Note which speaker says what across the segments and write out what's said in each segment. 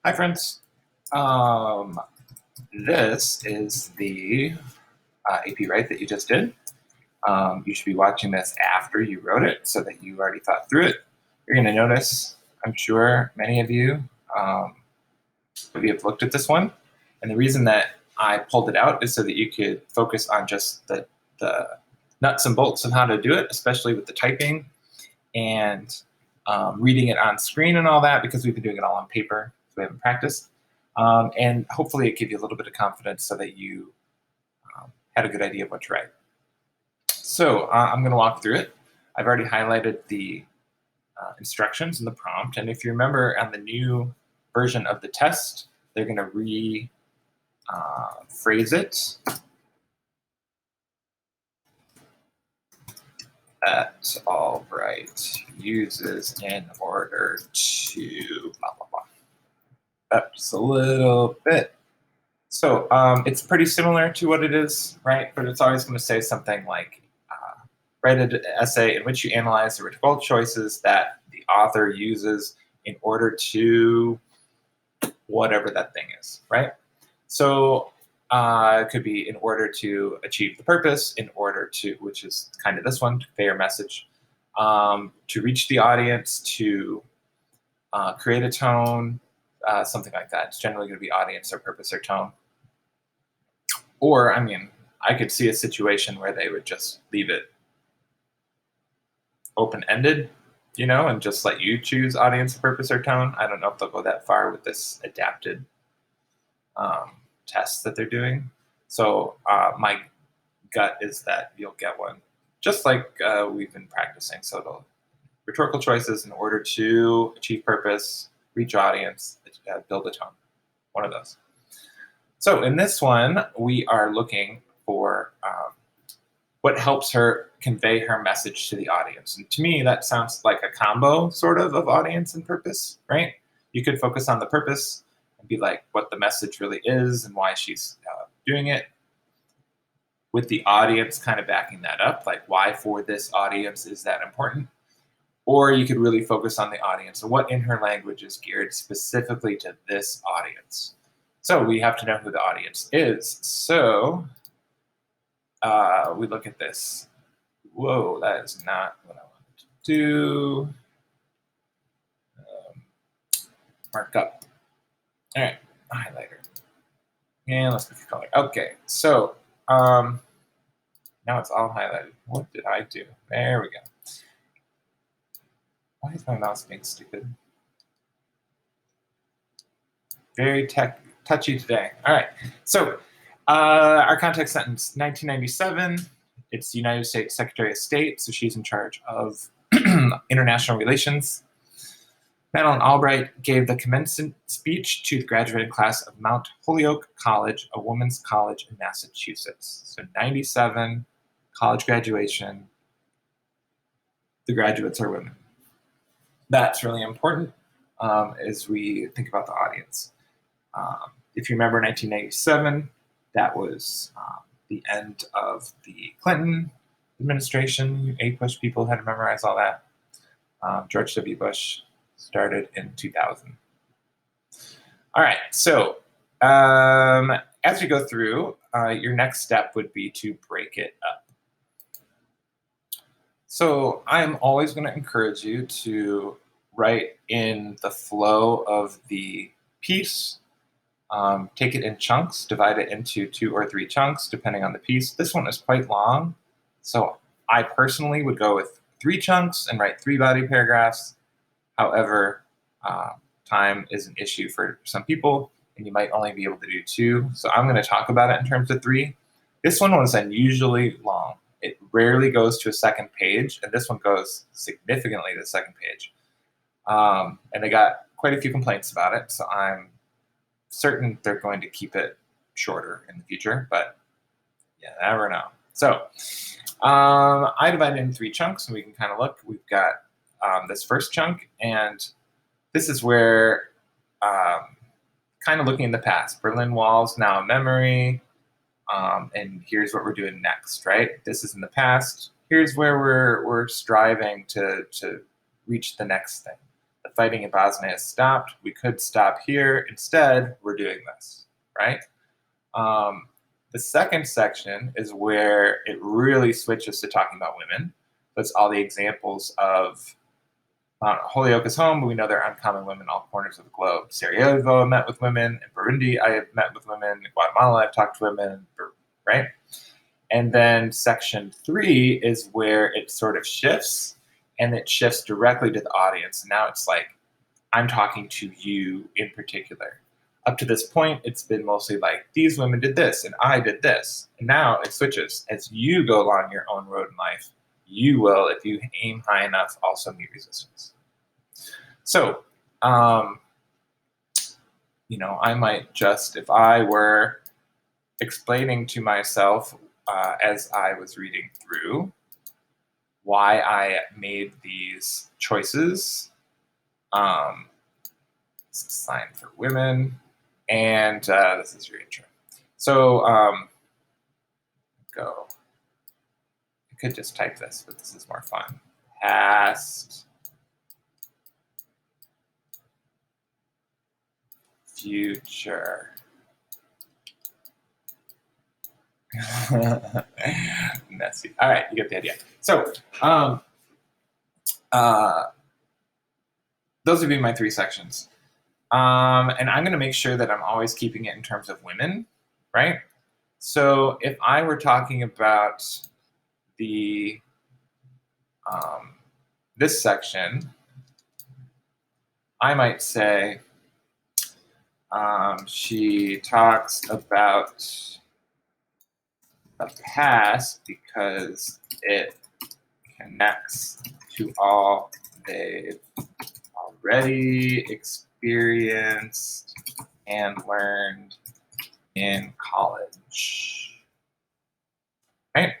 Speaker 1: Hi, friends. Um, this is the AP Write that you just did. You should be watching this after you wrote it so that you already thought through it. You're going to notice, I'm sure many of you maybe have looked at this one. And the reason that I pulled it out is so that you could focus on just the nuts and bolts of how to do it, especially with the typing and reading it on screen and all that, because we've been doing it all on paper, so we haven't practiced. And hopefully it gives you a little bit of confidence so that you had a good idea of what to write. So I'm going to walk through it. I've already highlighted the instructions in the prompt, and if you remember on the new version of the test, they're going to rephrase it. That Albright uses in order to blah, blah, blah. Up just a little bit. So it's pretty similar to what it is, right? But it's always going to say something like, write an essay in which you analyze the rhetorical choices that the author uses in order to whatever that thing is, right? So it could be in order to achieve the purpose, in order to, which is kind of this one, to convey your message, to reach the audience, to create a tone, something like that. It's generally going to be audience or purpose or tone. Or, I mean, I could see a situation where they would just leave it open-ended, you know, and just let you choose audience, purpose, or tone. I don't know if they'll go that far with this adapted test that they're doing. So my gut is that you'll get one, just like we've been practicing. So the rhetorical choices in order to achieve purpose, reach audience, build a tone, one of those. So in this one, we are looking for what helps her convey her message to the audience. And to me, that sounds like a combo sort of audience and purpose, right? You could focus on the purpose and be like what the message really is and why she's doing it, with the audience kind of backing that up, like why for this audience is that important? Or you could really focus on the audience and what in her language is geared specifically to this audience. So we have to know who the audience is. So we look at this. Whoa, that is not what I wanted to do. Mark up. All right, highlighter. And let's pick a color. Okay, so now it's all highlighted. What did I do? There we go. Why is my mouse being stupid? Very touchy today. All right, so our context sentence, 1997. It's the United States Secretary of State, so she's in charge of international relations. Madeleine Albright gave the commencement speech to the graduating class of Mount Holyoke College, a women's college in Massachusetts. So 97, college graduation. The graduates are women. That's really important as we think about the audience. If you remember 1997, that was the end of the Clinton administration. A-push people had to memorize all that. George W. Bush started in 2000. All right, so as we go through, your next step would be to break it up. So I'm always going to encourage you to write in the flow of the piece. Take it in chunks, divide it into 2 or 3 chunks, depending on the piece. This one is quite long, so I personally would go with 3 chunks and write 3 body paragraphs. However, time is an issue for some people, and you might only be able to do 2. So I'm going to talk about it in terms of 3. This one was unusually long. It rarely goes to a second page, and this one goes significantly to the second page. And they got quite a few complaints about it, so I'm certain they're going to keep it shorter in the future, but you never know. So I divided it in 3 chunks, and we can kind of look. We've got this first chunk, and this is where kind of looking in the past. Berlin Wall's now a memory, and here's what we're doing next, right? This is in the past. Here's where we're striving to reach the next thing. The fighting in Bosnia has stopped. We could stop here. Instead, we're doing this, right? The second section is where it really switches to talking about women. That's all the examples of Holyoke is home, but we know there are uncommon women in all corners of the globe. Sarajevo, I met with women. In Burundi, I have met with women. In Guatemala, I've talked to women, right? And then section 3 is where it sort of shifts, and it shifts directly to the audience. Now it's like, I'm talking to you in particular. Up to this point, it's been mostly like, these women did this, and I did this. And now it switches. As you go along your own road in life, you will, if you aim high enough, also meet resistance. So, I might just, if I were explaining to myself as I was reading through why I made these choices, this is sign for women, and this is your intro. So, go. I could just type this, but this is more fun. Past, future. Messy. All right, you get the idea. So, those would be my 3 sections. And I'm going to make sure that I'm always keeping it in terms of women, right? So if I were talking about the this section, I might say she talks about the past because it connects to all they've already experienced and learned in college, right?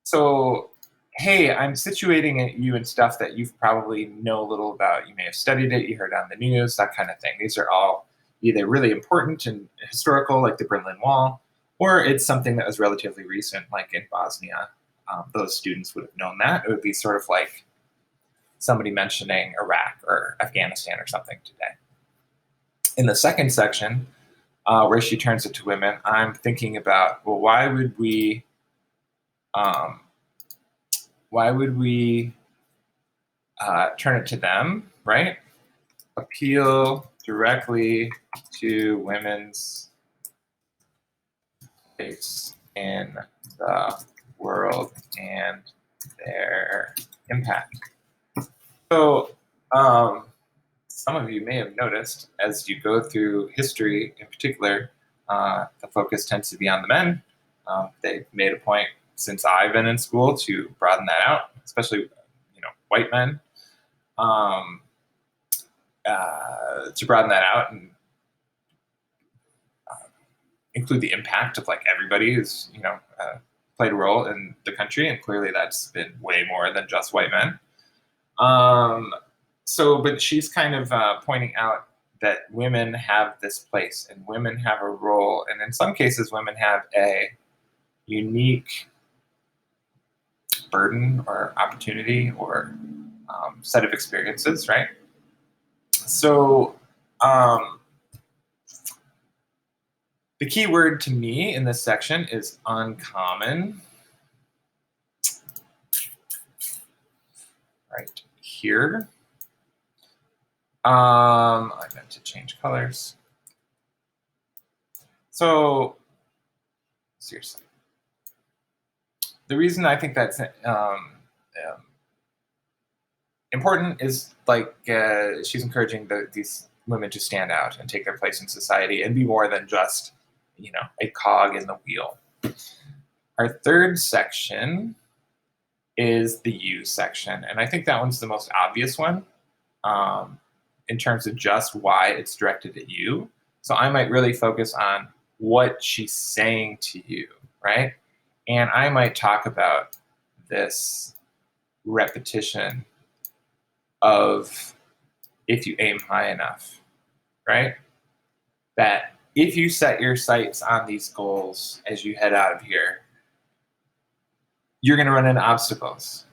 Speaker 1: So, hey, I'm situating you in stuff that you probably know a little about. You may have studied it, you heard on the news, that kind of thing. These are all either really important and historical, like the Berlin Wall, or it's something that was relatively recent, like in Bosnia. Those students would have known that. It would be sort of like somebody mentioning Iraq or Afghanistan or something today. In the second section, where she turns it to women, I'm thinking about, well, why would we turn it to them, right? Appeal directly to women's place in the world and their impact. So some of you may have noticed as you go through history in particular, the focus tends to be on the men. They've made a point since I've been in school to broaden that out, especially white men, to broaden that out and include the impact of like everybody who's played a role in the country, and clearly that's been way more than just white men. But she's kind of pointing out that women have this place and women have a role, and in some cases women have a unique burden or opportunity or set of experiences, right? So the key word to me in this section is uncommon. Right here. I meant to change colors. So, seriously. The reason I think that's important is like she's encouraging these women to stand out and take their place in society and be more than just a cog in the wheel. Our third section is the you section, and I think that one's the most obvious one in terms of just why it's directed at you. So I might really focus on what she's saying to you, right? And I might talk about this repetition of if you aim high enough, right? That if you set your sights on these goals as you head out of here, you're going to run into obstacles.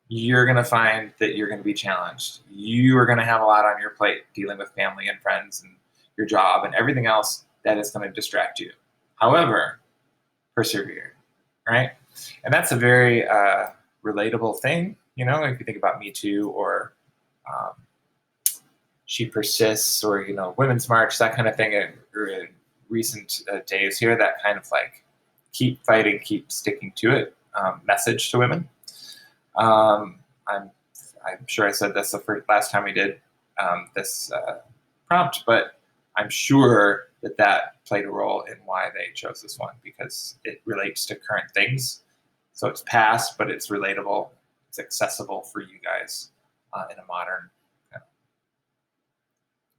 Speaker 1: you're going to find that you're going to be challenged. You are going to have a lot on your plate dealing with family and friends and your job and everything else that is going to distract you. However, persevere, right? And that's a very relatable thing, if you think about Me Too or um, She Persists or, Women's March, that kind of thing in recent days here, that kind of like keep fighting, keep sticking to it message to women. I'm sure I said this the last time we did this prompt, but I'm sure that played a role in why they chose this one, because it relates to current things. So it's past, but it's relatable. It's accessible for you guys in a modern,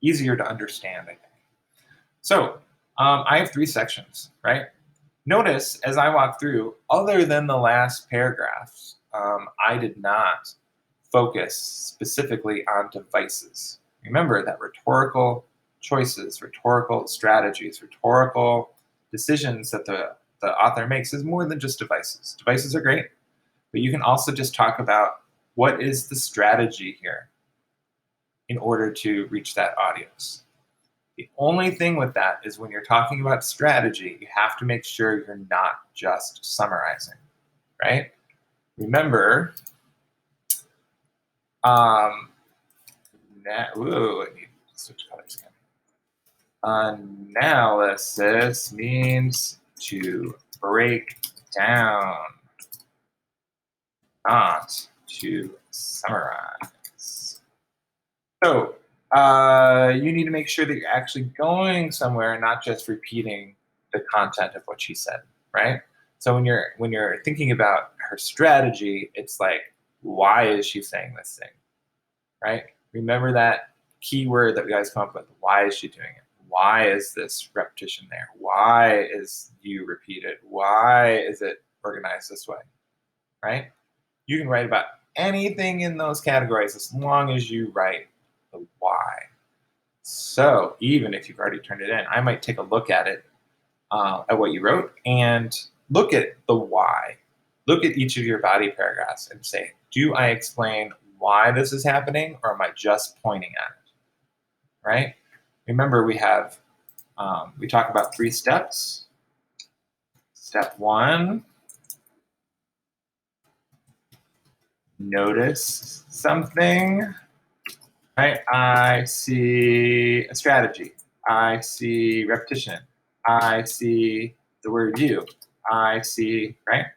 Speaker 1: easier to understand, I think. So I have 3 sections, right? Notice as I walk through, other than the last paragraphs, I did not focus specifically on devices. Remember that rhetorical choices, rhetorical strategies, rhetorical decisions that the author makes is more than just devices. Devices are great, but you can also just talk about what is the strategy here in order to reach that audience. The only thing with that is when you're talking about strategy, you have to make sure you're not just summarizing, right? Remember, I need to switch colors again. Analysis means to break down, not to summarize. So you need to make sure that you're actually going somewhere and not just repeating the content of what she said, right? So when you're thinking about her strategy, it's like, why is she saying this thing, right? Remember that keyword that we guys come up with. Why is she doing it? Why is this repetition there? Why is you repeated? Why is it organized this way, right? You can write about anything in those categories as long as you write the why. So even if you've already turned it in, I might take a look at it, at what you wrote, and look at the why. Look at each of your body paragraphs and say, do I explain why this is happening, or am I just pointing at it, right? Remember, we talk about 3 steps. Step 1, notice something, right? I see a strategy. I see repetition. I see the word you. I see, right?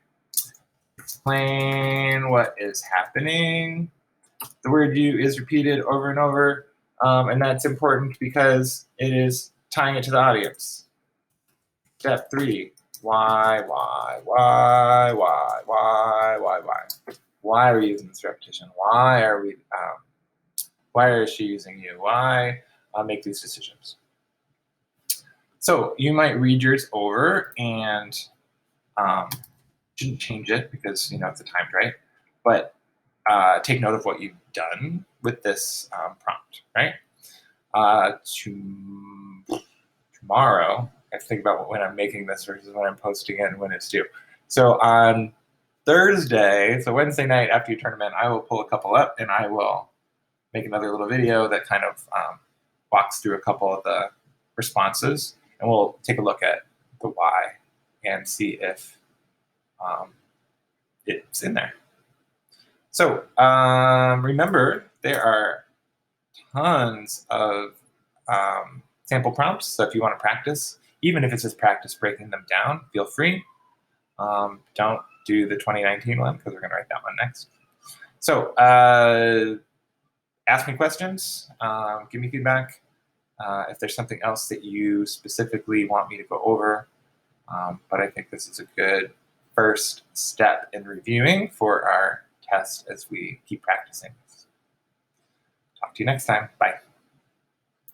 Speaker 1: Explain what is happening. The word you is repeated over and over, and that's important because it is tying it to the audience. Step 3, why? Why are we using this repetition? Why is she using you? Why make these decisions? So you might read yours over and shouldn't change it because it's the timed, right? But take note of what you've done with this prompt, right? Tomorrow, I have to think about when I'm making this versus when I'm posting it and when it's due. So on Thursday, so Wednesday night after you turn them in, I will pull a couple up and I will make another little video that kind of walks through a couple of the responses, and we'll take a look at the why and see if it's in there. So remember, there are tons of sample prompts. So if you want to practice, even if it's just practice breaking them down, feel free. Don't do the 2019 one because we're going to write that one next. So ask me questions, give me feedback. If there's something else that you specifically want me to go over, but I think this is a good first step in reviewing for our test as we keep practicing. Talk to you next time. Bye.